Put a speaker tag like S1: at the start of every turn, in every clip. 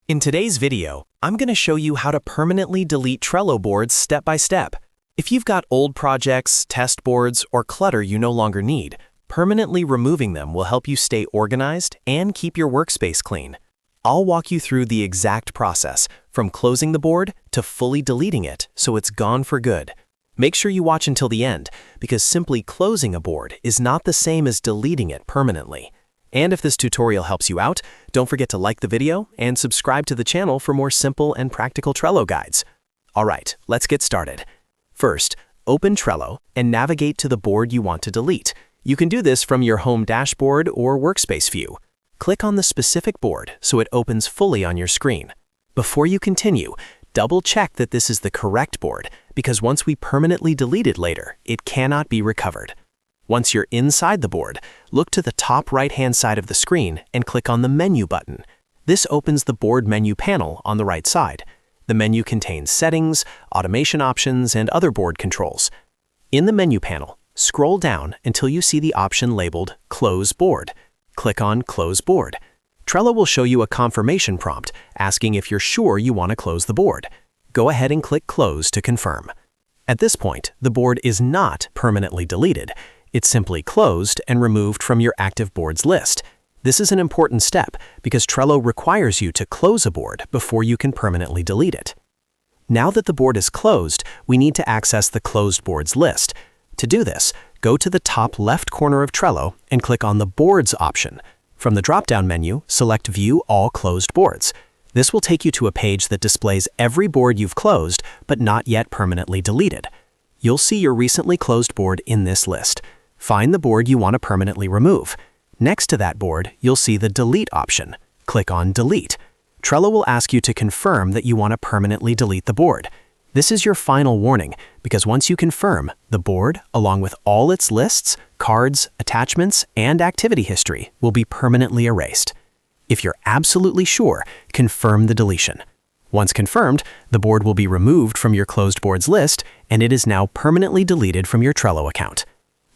S1: In today's video, I'm going to show you how to permanently delete Trello boards step by step. If you've got old projects, test boards, or clutter you no longer need, permanently removing them will help you stay organized and keep your workspace clean. I'll walk you through the exact process, from closing the board to fully deleting it so it's gone for good. Make sure you watch until the end, because simply closing a board is not the same as deleting it permanently. And if this tutorial helps you out, don't forget to like the video and subscribe to the channel for more simple and practical Trello guides. Alright, let's get started. First, open Trello and navigate to the board you want to delete. You can do this from your home dashboard or workspace view. Click on the specific board so it opens fully on your screen. Before you continue, double-check that this is the correct board, because once we permanently delete it later, it cannot be recovered. Once you're inside the board, look to the top right-hand side of the screen and click on the Menu button. This opens the board menu panel on the right side. The menu contains settings, automation options, and other board controls. In the menu panel, scroll down until you see the option labeled Close Board. Click on Close Board. Trello will show you a confirmation prompt asking if you're sure you want to close the board. Go ahead and click Close to confirm. At this point, the board is not permanently deleted. It's simply closed and removed from your active boards list. This is an important step because Trello requires you to close a board before you can permanently delete it. Now that the board is closed, we need to access the closed boards list. To do this, go to the top left corner of Trello and click on the Boards option. From the drop-down menu, select View All Closed Boards. This will take you to a page that displays every board you've closed but not yet permanently deleted. You'll see your recently closed board in this list. Find the board you want to permanently remove. Next to that board, you'll see the Delete option. Click on Delete. Trello will ask you to confirm that you want to permanently delete the board. This is your final warning, because once you confirm, the board, along with all its lists, cards, attachments, and activity history, will be permanently erased. If you're absolutely sure, confirm the deletion. Once confirmed, the board will be removed from your closed boards list, and it is now permanently deleted from your Trello account.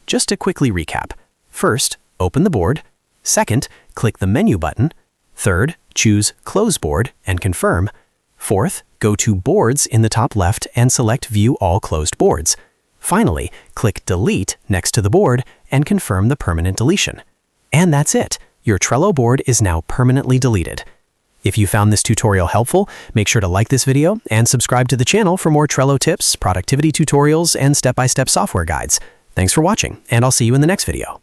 S1: Just to quickly recap, first, open the board. Second, click the Menu button. Third, choose Close Board and confirm. Fourth, go to Boards in the top left and select View All Closed Boards. Finally, click Delete next to the board and confirm the permanent deletion. And that's it. Your Trello board is now permanently deleted. If you found this tutorial helpful, make sure to like this video and subscribe to the channel for more Trello tips, productivity tutorials, and step-by-step software guides. Thanks for watching, and I'll see you in the next video.